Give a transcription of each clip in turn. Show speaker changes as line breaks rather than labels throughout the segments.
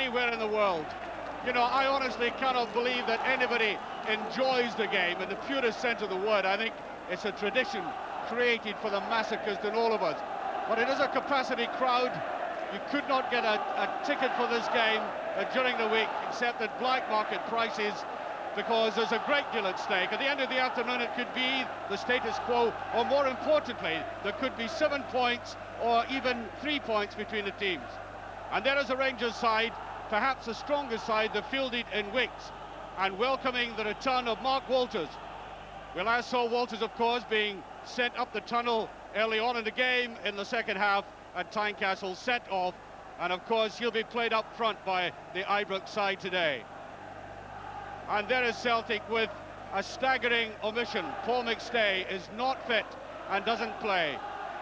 anywhere in the world. You know, I honestly cannot believe that anybody enjoys the game in the purest sense of the word. I think it's a tradition created for the masochist in all of us. But it is a capacity crowd. You could not get a ticket for this game during the week, except at black market prices, because there's a great deal at stake. At the end of the afternoon, it could be the status quo, or more importantly, there could be 7 points or even 3 points between the teams. And there is a Rangers side, perhaps the strongest side, the fielded in weeks, and welcoming the return of Mark Walters. We last saw Walters, of course, being sent up the tunnel early on in the game in the second half at Tynecastle, set off, and of course he'll be played up front by the Ibrox side today. And there is Celtic with a staggering omission. Paul McStay is not fit and doesn't play.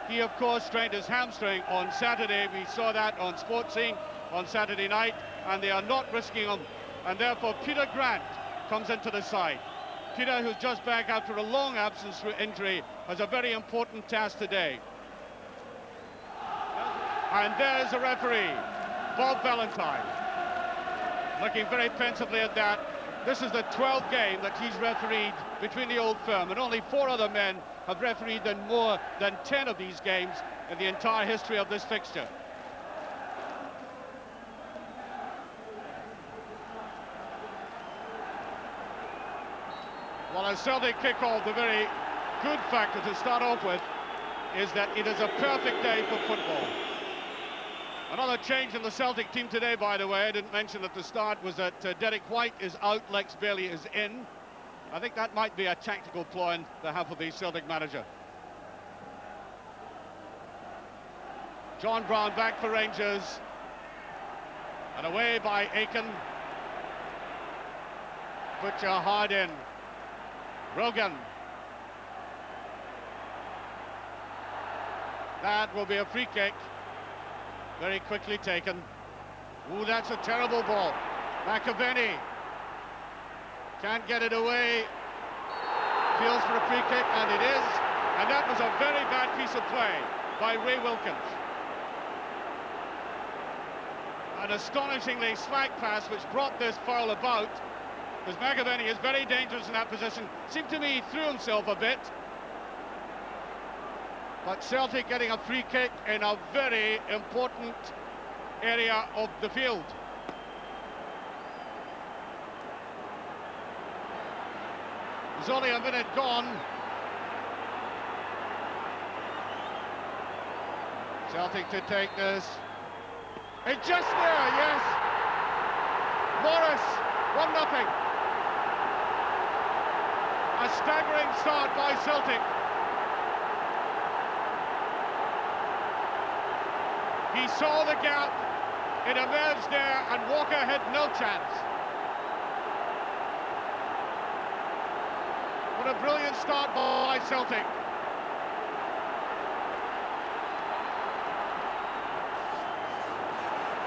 He, of course, strained his hamstring on Saturday. We saw that on Sports Scene on Saturday night, and they are not risking him. And therefore, Peter Grant comes into the side. Peter, who's just back after a long absence through injury, has a very important task today. And there's the referee, Bob Valentine, looking very pensively at that. This is the 12th game that he's refereed between the old firm, and only 4 other men have refereed in more than 10 of these games in the entire history of this fixture. Well, as Celtic kick off, the very good factor to start off with is that it is a perfect day for football. Another change in the Celtic team today, by the way, I didn't mention at the start, was that Derek White is out, Lex Bailey is in. I think that might be a tactical ploy on behalf of the Celtic manager. John Brown back for Rangers. And away by Aiken. Butcher hard in. Rogan. That will be a free kick. Very quickly taken. Ooh, that's a terrible ball. McAvenny can't get it away. Feels for a free kick, and it is. And that was a very bad piece of play by Ray Wilkins. An astonishingly slack pass which brought this foul about, because McAvenny is very dangerous in that position. Seemed to me he threw himself a bit. But Celtic getting a free kick in a very important area of the field. There's only a minute gone. Celtic to take this. It's just there, yes. Morris, 1-0. A staggering start by Celtic. He saw the gap, it emerged there, and Walker had no chance. What a brilliant start by Celtic.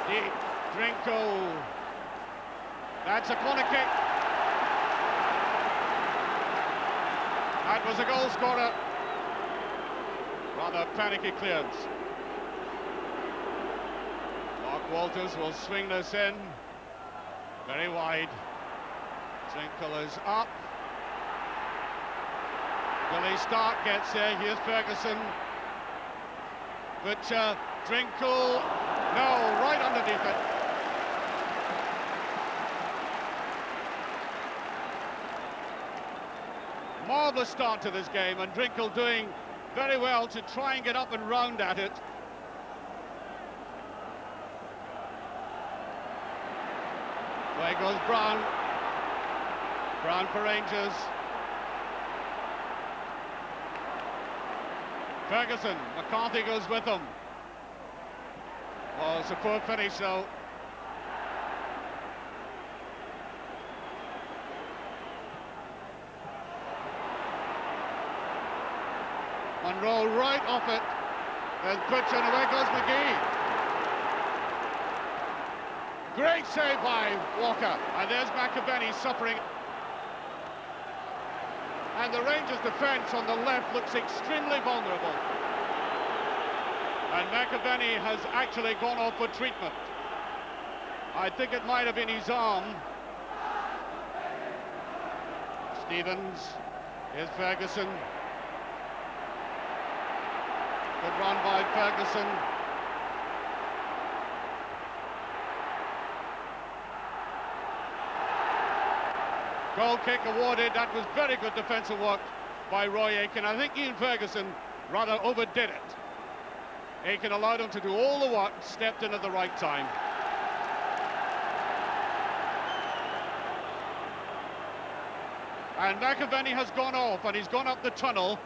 Deep, Drinko. That's a corner kick. That was a goal scorer. Rather panicky clearance. Walters will swing this in, very wide. Drinkel is up. Billy Stark gets there, here's Ferguson. Butcher, Drinkel, no, right underneath it. Marvellous start to this game, and Drinkel doing very well to try and get up and round at it. Away goes Brown. Brown for Rangers. Ferguson, McCarthy goes with him. Oh, it's a poor finish though. Monroe right off it. There's Butcher and away goes McGee. Great save by Walker, and there's McAvenny suffering. And the Rangers defence on the left looks extremely vulnerable. And McAvenny has actually gone off for treatment. I think it might have been his arm. Stevens, here's Ferguson. Good run by Ferguson. Goal kick awarded. That was very good defensive work by Roy Aitken. I think Ian Ferguson rather overdid it. Aitken allowed him to do all the work, stepped in at the right time. And McAvenny has gone off, and he's gone up the tunnel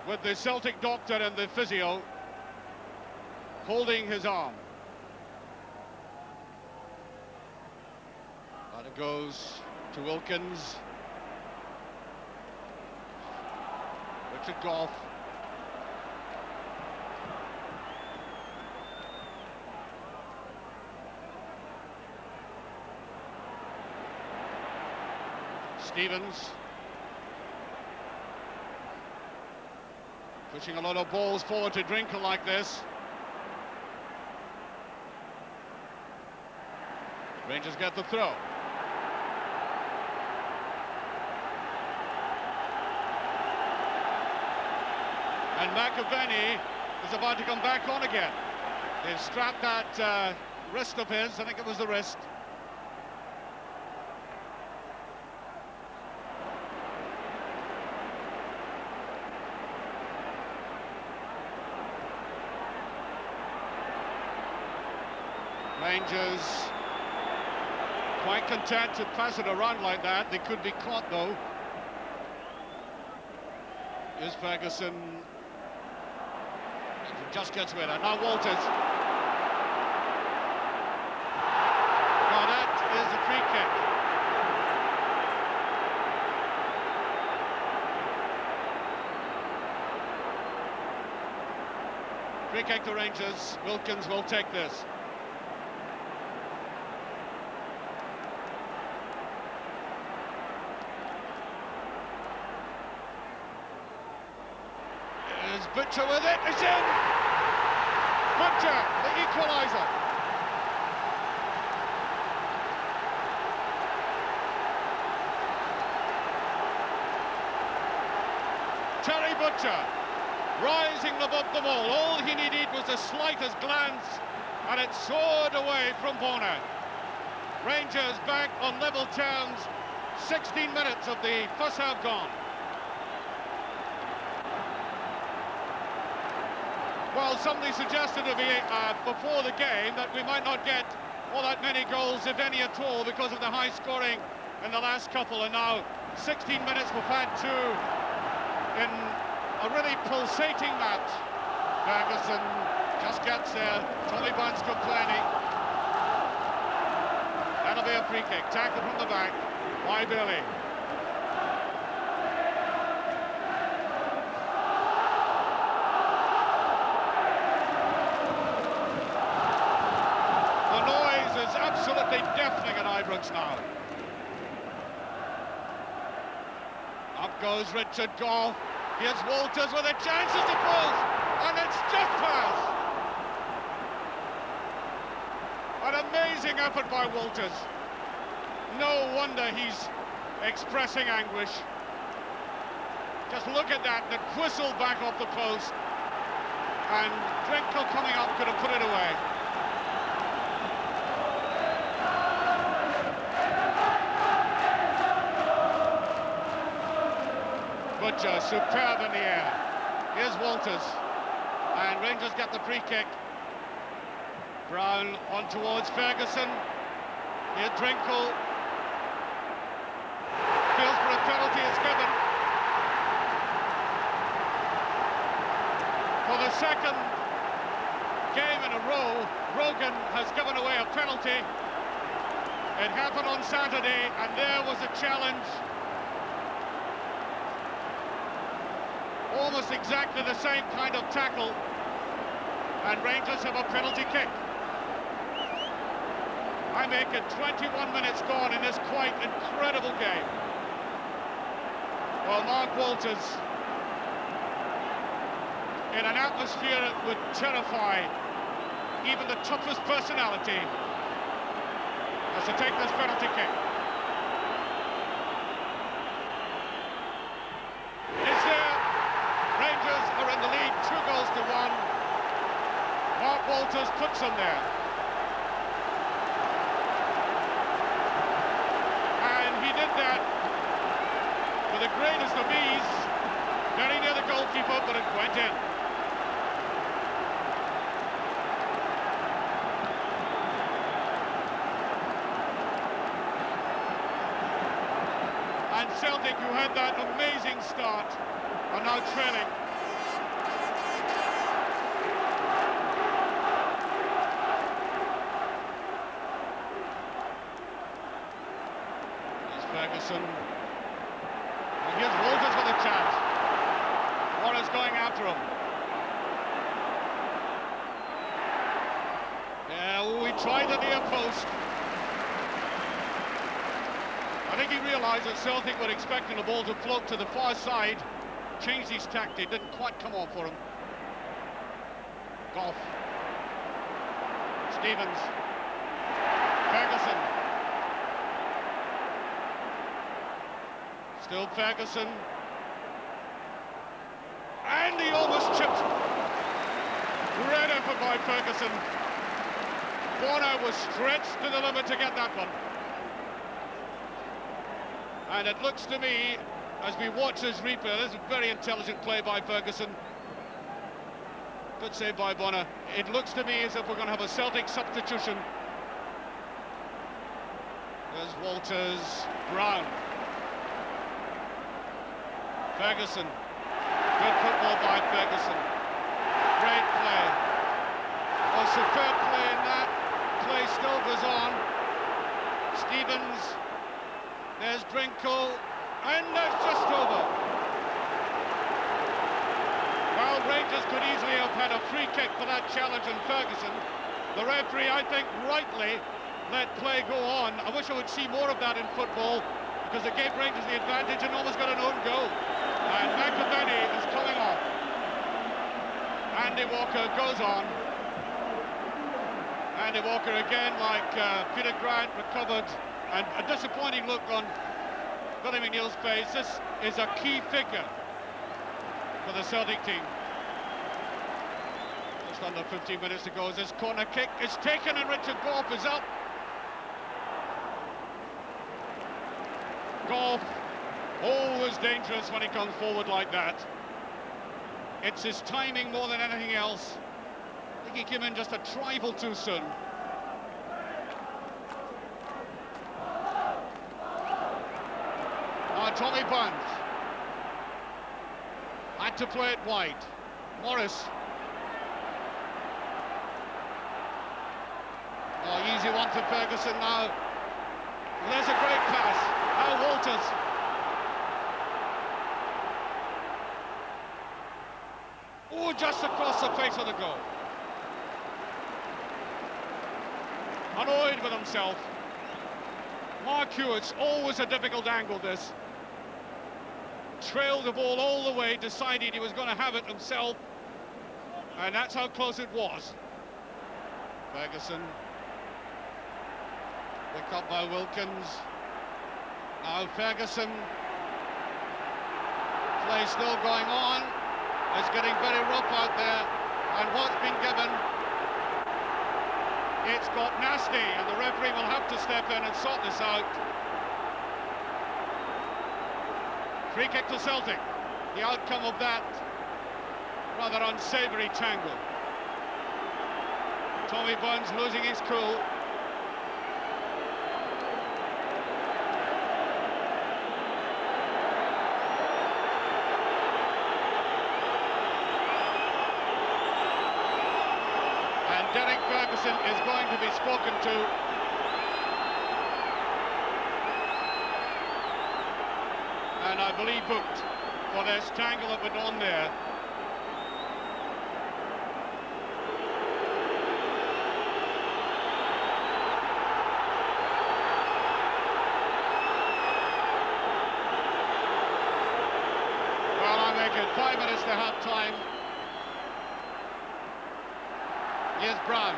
with the Celtic doctor and the physio holding his arm. And it goes to Wilkins. Richard Gough. Stevens. Pushing a lot of balls forward to Drinkle like this. Rangers get the throw. And McAvenny is about to come back on again. They've strapped that wrist of his, I think it was the wrist. Rangers quite content to pass it around like that. They could be caught though. Here's Ferguson. Just gets with it. Now Walters. Now that is a free kick. Free kick to Rangers. Wilkins will take this. There's Butcher with it. It's in! Butcher, the equaliser. Terry Butcher, rising above the ball. All he needed was the slightest glance, and it soared away from Bonner. Rangers back on level terms. 16 minutes of the first half gone. Well, somebody suggested to me before the game that we might not get all that many goals, if any at all, because of the high scoring in the last couple. And now, 16 minutes, we've had two in a really pulsating match. Ferguson just gets there. Tommy Bunce complaining. That'll be a free kick. Tackle from the back by Billy. Absolutely deafening at Ibrox now. Up goes Richard Gough. Here's Walters with a chance as he pulls, and it's just past. An amazing effort by Walters. No wonder he's expressing anguish. Just look at that, that whistle back off the post, and Drinkle coming up could have put it away. Butcher, superb in the air. Here's Walters, and Rangers get the free kick. Brown on towards Ferguson. Here's Drinkle. Feels for a penalty, it's given. For the second game in a row, Rogan has given away a penalty. It happened on Saturday, and there was a challenge. Almost exactly the same kind of tackle, and Rangers have a penalty kick. I make it 21 minutes gone in this quite incredible game. Well, Mark Walters, in an atmosphere that would terrify even the toughest personality, to take this penalty kick. It's there. Rangers are in the lead, 2-1. Mark Walters puts them there. And he did that with the greatest of ease, very near the goalkeeper, but it went in. And Celtic, who had that amazing start, are now trailing. Here's Ferguson. And here's Walters with a chance. Warner's going after him. Yeah, we tried the near post. I think he realised that Celtic were expecting the ball to float to the far side. Changed his tactic, didn't quite come on for him. Goff. Stevens. Ferguson. Still Ferguson. And he almost chipped. Great effort by Ferguson. Warner was stretched to the limit to get that one. And it looks to me, as we watch this replay, this is a very intelligent play by Ferguson. Good save by Bonner. It looks to me as if we're going to have a Celtic substitution. There's Walters, Brown. Ferguson. Good football by Ferguson. Great play. Oh, superb play in that. Play still goes on. Stevens. There's Brinkle, and that's just over. Well, Rangers could easily have had a free kick for that challenge on Ferguson. The referee, I think, rightly let play go on. I wish I would see more of that in football, because it gave Rangers the advantage and almost got an own goal. And McAvenny is coming off. Andy Walker goes on. Andy Walker again, like Peter Grant, recovered. And a disappointing look on Billy McNeil's face. This is a key figure for the Celtic team. Just under 15 minutes to go as this corner kick is taken and Richard Goff is up. Goff, always dangerous when he comes forward like that. It's his timing more than anything else. I think he came in just a trifle too soon. Tommy Bunn had to play it wide. Morris. Oh, easy one for Ferguson now. There's a great pass. Now Walters. Oh, just across the face of the goal. Annoyed with himself. Mark Hewitt's always a difficult angle, this. Trailed the ball all the way, decided he was going to have it himself, and that's how close it was. Ferguson, picked up by Wilkins. Now Ferguson, play still going on. It's getting very rough out there, and what's been given, it's got nasty, and the referee will have to step in and sort this out. Free kick to Celtic. The outcome of that rather unsavoury tangle. Tommy Burns losing his cool. And Derek Ferguson is going to be spoken to. And I believe booked for this tangle that went on there. Well, I make it 5 minutes to half time. Here's Brown.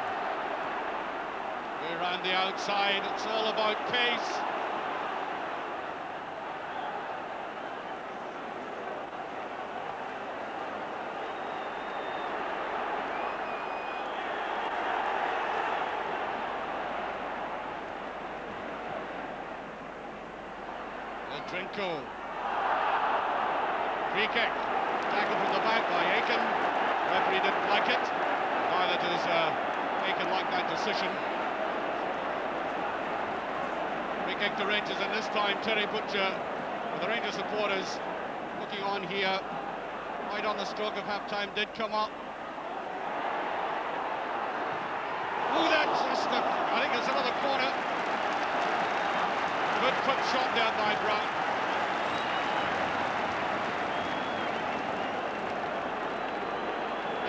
around the outside, it's all about pace. Drinko. Free kick. Tackle from the back by Aiken. Referee didn't like it. Neither does Aiken like that decision. Free kick to Rangers, and this time Terry Butcher, with the Rangers supporters looking on here, right on the stroke of half-time, did come up. Oh, that's just I think it's another corner. Good quick shot there by Brown.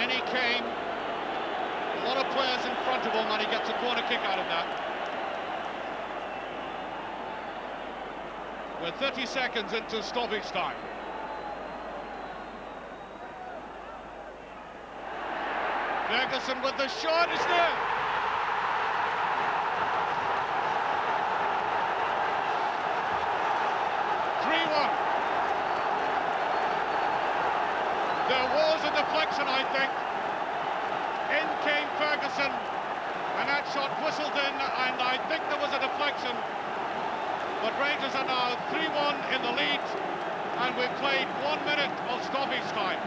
In he came. A lot of players in front of him, and he gets a corner kick out of that. We're 30 seconds into stoppage time. Ferguson with the shot, is there? There was a deflection, I think. In came Ferguson, and that shot whistled in, and I think there was a deflection. But Rangers are now 3-1 in the lead, and we've played 1 minute of stoppage time.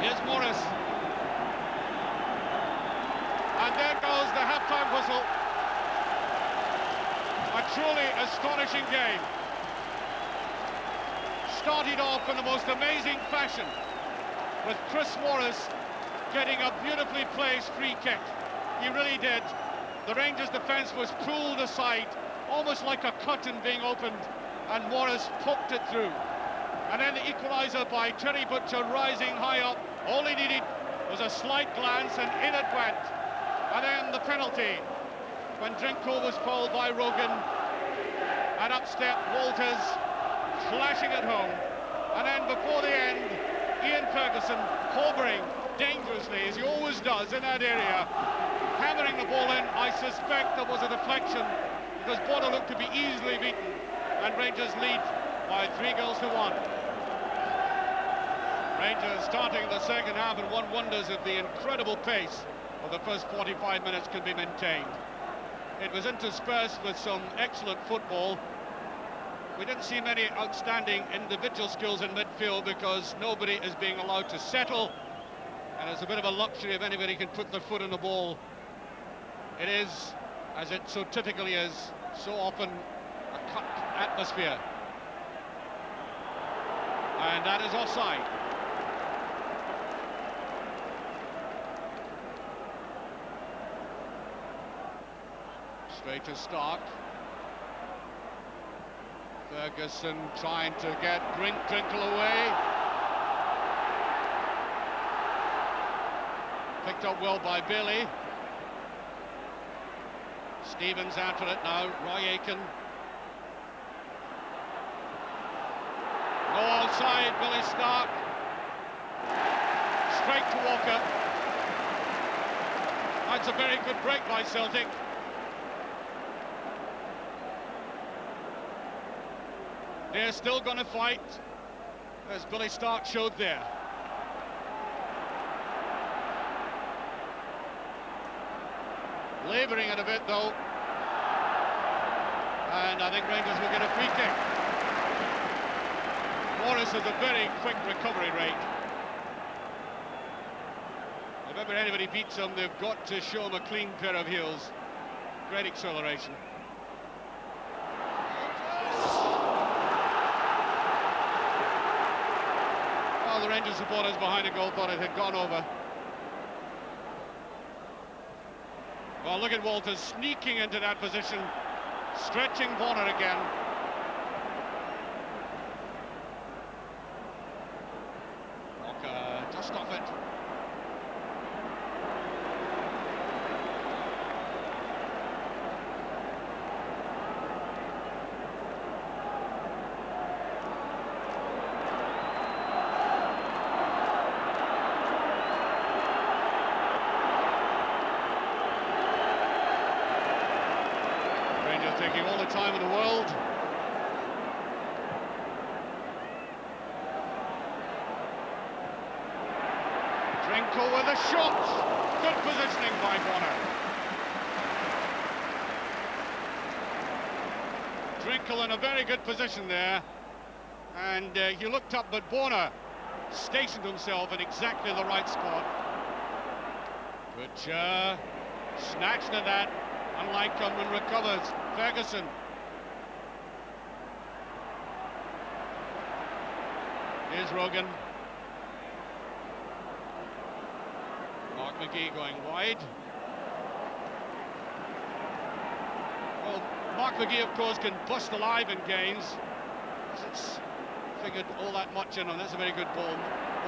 Here's Morris. And there goes the half-time whistle. A truly astonishing game. Started off in the most amazing fashion, with Chris Morris getting a beautifully placed free kick. He really did. The Rangers defence was pulled aside, almost like a curtain being opened, and Morris poked it through. And then the equaliser by Terry Butcher rising high up. All he needed was a slight glance, and in it went. And then the penalty, when Drinko was fouled by Rogan, and up stepped Walters, flashing it home. And then before the end, Ian Ferguson hovering dangerously, as he always does in that area, hammering the ball in. I suspect there was a deflection, because Border looked to be easily beaten, and Rangers lead by 3-1. Rangers starting the second half, and one wonders if the incredible pace of the first 45 minutes can be maintained. It was interspersed with some excellent football. We didn't see many outstanding individual skills in midfield, because nobody is being allowed to settle, and it's a bit of a luxury if anybody can put their foot on the ball. It is, as it so typically is, so often a cut atmosphere. And that is offside. Straight to Stark. Ferguson trying to get Drinkle away. Picked up well by Bailey. Stevens after it now. Roy Aiken. No outside, Billy Stark. Straight to Walker. That's a very good break by Celtic. They're still going to fight, as Billy Stark showed there. Labouring it a bit, though. And I think Rangers will get a free kick. Morris has a very quick recovery rate. If ever anybody beats them, they've got to show them a clean pair of heels. Great acceleration. The Rangers supporters behind the goal thought it had gone over. Well, look at Walters sneaking into that position, stretching Bonner again. Walker just off it. taking all the time in the world. Drinkle with a shot. Good positioning by Bonner. Drinkle in a very good position there. And he looked up, but Bonner stationed himself in exactly the right spot. Butcher snatched at that. Unlike Cumberland, recovers. Ferguson. Here's Rogan. Mark McGee going wide. Well, Mark McGee, of course, can bust alive in games. It's figured all that much in on. That's a very good ball.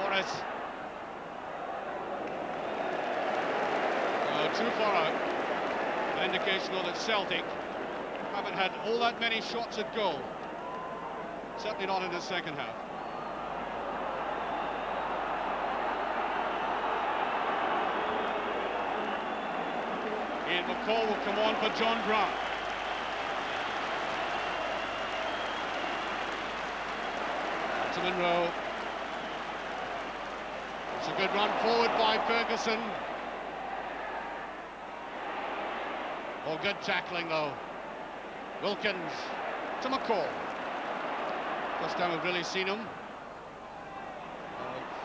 Morris. Too far out. An indication though that Celtic haven't had all that many shots at goal. Certainly not in the second half. Ian McCall will come on for John Brown. To Monroe. It's a good run forward by Ferguson. Oh, good tackling though. Wilkins to McCall. First time we've really seen him.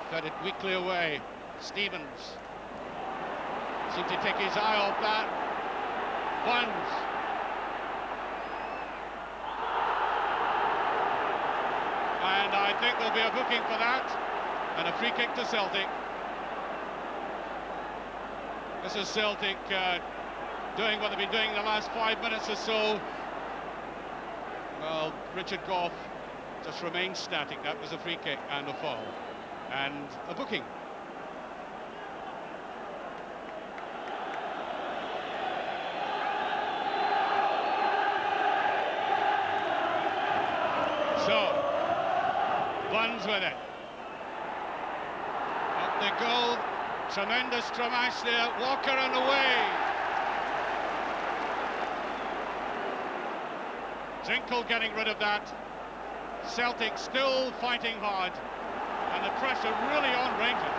Fed it weakly away. Stevens seemed to take his eye off that. Buns. And I think there'll be a booking for that. And a free kick to Celtic. This is Celtic doing what they've been doing in the last 5 minutes or so. Well, Richard Gough just remained static. That was a free kick and a foul. And a booking. So, Buns with it. Up they go. Tremendous Tramash there. Walker and away. Drinkle getting rid of that. Celtic still fighting hard. And the pressure really on Rangers.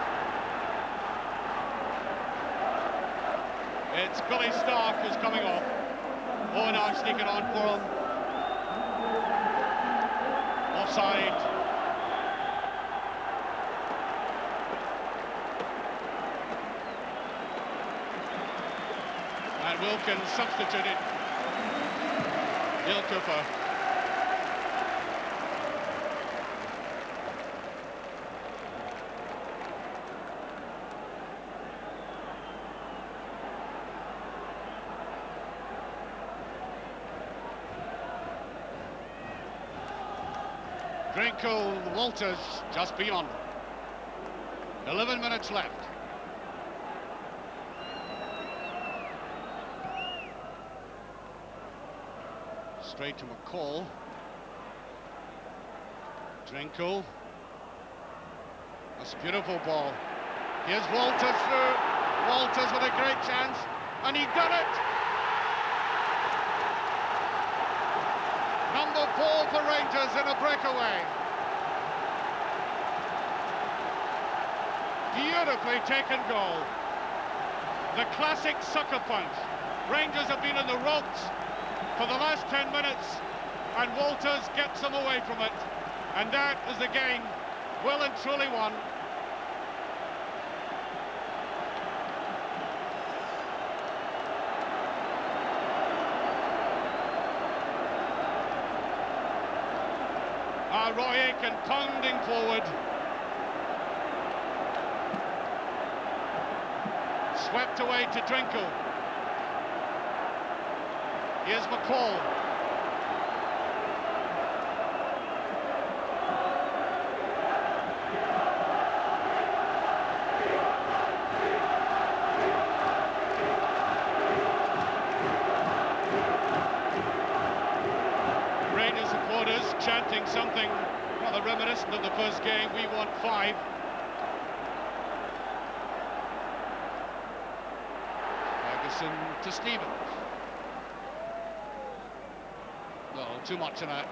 It's Billy Stark who's coming off. Owen sneaking on for him. Offside. And Wilkins substituted. Neil Cooper. Drinkle, Walters just beyond. 11 minutes left. Straight to McCall. Drinkle. That's a beautiful ball. Here's Walters through. Walters with a great chance. And he done it! Number 4 for Rangers in a breakaway. Beautifully taken goal. The classic sucker punch. Rangers have been in the ropes for the last 10 minutes, and Walters gets them away from it. And that is the game well and truly won. Roy Aitken pounding forward. Swept away to Drinkle. Here's McCall. Rangers supporters chanting something rather reminiscent of the first game. We want 5. Ferguson to Stevens. too much in it.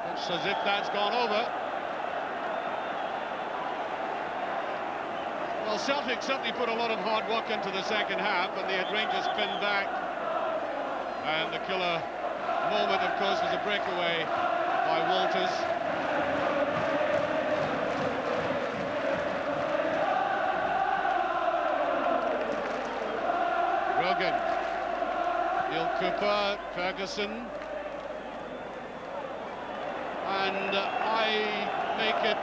Looks as if that's gone over. Well, Celtic certainly put a lot of hard work into the second half, and they had Rangers pinned back. And the killer moment, of course, was a breakaway by Walters. Rogan, Neil Cooper, Ferguson, and I make it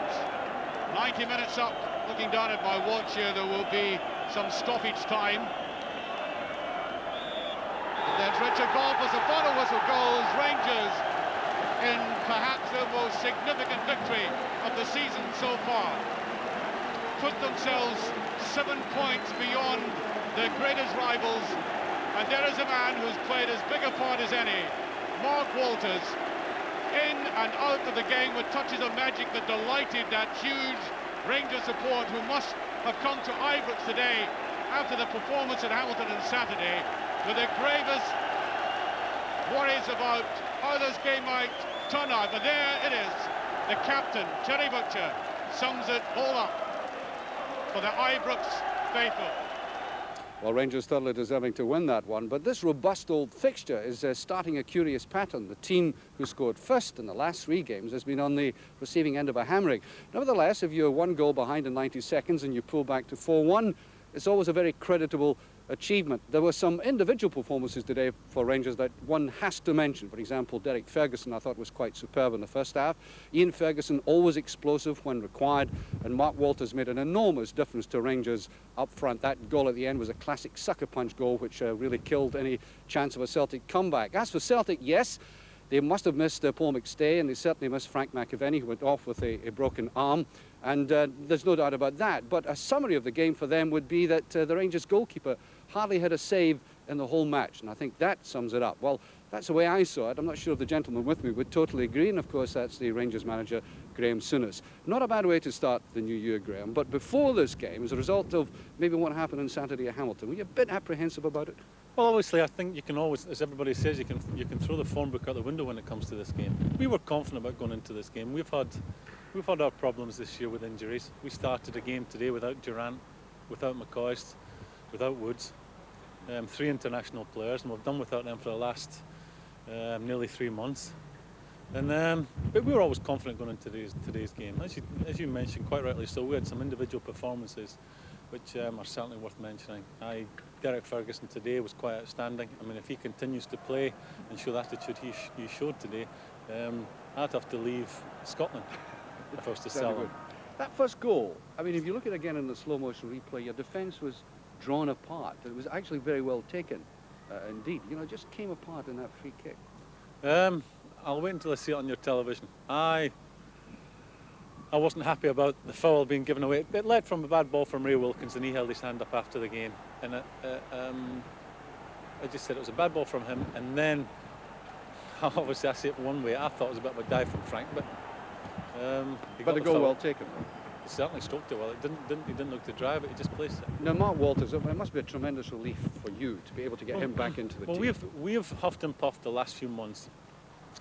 90 minutes up. Looking down at my watch here, there will be some stoppage time. And there's Richard Goff as the final whistle goes. Rangers in perhaps the most significant victory of the season so far. Put themselves 7 points beyond their greatest rivals, and there is a man who's played as big a part as any, Mark Walters, in and out of the game with touches of magic that delighted that huge Rangers support who must have come to Ibrox today after the performance at Hamilton on Saturday with the gravest worries about how this game might turn out. But there it is, the captain, Terry Butcher, sums it all up for the Ibrox faithful.
Well, Rangers thoroughly deserving to win that one, but this robust old fixture is starting a curious pattern. The team who scored first in the last 3 games has been on the receiving end of a hammering. Nevertheless, if you're 1 goal behind in 90 seconds and you pull back to 4-1, it's always a very creditable achievement. There were some individual performances today for Rangers that one has to mention. For example, Derek Ferguson I thought was quite superb in the first half. Ian Ferguson always explosive when required, and Mark Walters made an enormous difference to Rangers up front. That goal at the end was a classic sucker punch goal which really killed any chance of a Celtic comeback. As for Celtic, yes, they must have missed Paul McStay, and they certainly missed Frank McAvenny, who went off with a broken arm, and there's no doubt about that. But a summary of the game for them would be that the Rangers goalkeeper hardly had a save in the whole match, and I think that sums it up. Well, that's the way I saw it. I'm not sure if the gentleman with me would totally agree, and of course that's the Rangers manager, Graham Souness. Not a bad way to start the new year, Graham, but before this game, as a result of maybe what happened on Saturday at Hamilton, were you a bit apprehensive about it?
Well, obviously, I think you can always, as everybody says, you can throw the form book out the window when it comes to this game. We were confident about going into this game. We've had our problems this year with injuries. We started a game today without Durant, without McCoist, without Woods, 3 international players, and we've done without them for the last nearly 3 months. And but we were always confident going into today's game. As you mentioned, quite rightly so, we had some individual performances which are certainly worth mentioning. Derek Ferguson today was quite outstanding. I mean, if he continues to play and show the attitude he showed today, I'd have to leave Scotland if I was to sell him.
That first goal, I mean, if you look at it again in the slow motion replay, your defence was drawn apart. It was actually very well taken, indeed. You know, it just came apart in that free kick.
I'll wait until I see it on your television. I wasn't happy about the foul being given away. It led from a bad ball from Ray Wilkins, and he held his hand up after the game. And I just said it was a bad ball from him, and then obviously I see it one way. I thought it was a bit of a dive from Frank, but
the goal well taken.
He certainly stroked it well. He didn't look to drive it. He just placed it.
Now, Mark Walters, it must be a tremendous relief for you to be able to get him back into the team.
Well, we've huffed and puffed the last few months.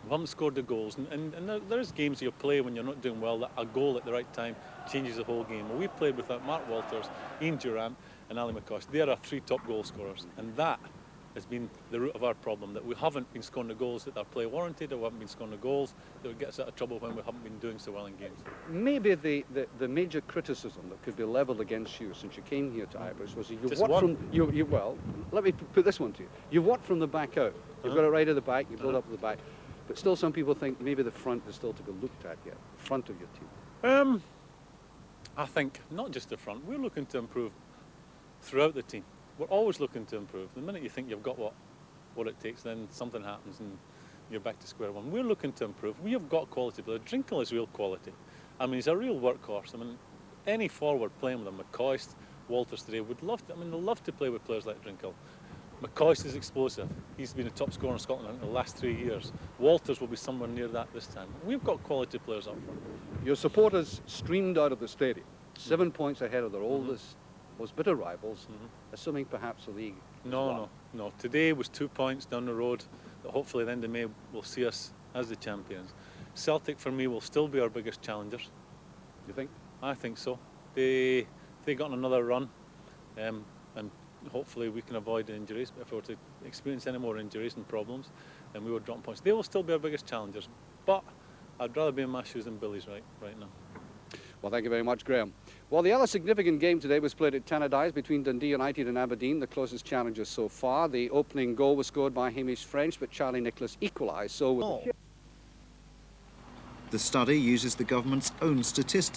We haven't scored the goals, and there's games you play when you're not doing well that a goal at the right time changes the whole game. Well, we've played without Mark Walters, Ian Durant and Ali McCoist. They are our 3 top goal scorers, and that has been the root of our problem, that we haven't been scoring the goals that our play warranted, or we haven't been scoring the goals that would get us out of trouble when we haven't been doing so well in games.
Maybe the major criticism that could be levelled against you since you came here to Ibrox was well, let me put this one to you. You've worked from the back out. You've got it right at the back, you build up at the back. But still some people think maybe the front is still to be looked at yet, the front of your team.
I think not just the front. We're looking to improve throughout the team. We're always looking to improve. The minute you think you've got what it takes, then something happens and you're back to square one. We're looking to improve. We have got quality players. Drinkle is real quality. I mean, he's a real workhorse. I mean, any forward playing with him, McCoist, Walters today, would love to. I mean, they'll love to play with players like Drinkle. McCoist is explosive. He's been a top scorer in Scotland in the last 3 years. Walters will be somewhere near that this time. We've got quality players up front.
Your supporters streamed out of the stadium, 7 points ahead of their oldest those bitter rivals, assuming perhaps the league.
No. Today was 2 points down the road that hopefully at the end of May will see us as the champions. Celtic, for me, will still be our biggest challengers.
You think?
I think so. They got another run, and hopefully we can avoid injuries. If we were to experience any more injuries and problems, then we will drop points. They will still be our biggest challengers, but I'd rather be in my shoes than Billy's right now.
Well, thank you very much, Graham. Well, the other significant game today was played at Tannadice between Dundee United and Aberdeen, the closest challengers so far. The opening goal was scored by Hamish French, but Charlie Nicholas equalised. So with
The study uses the government's own statistics.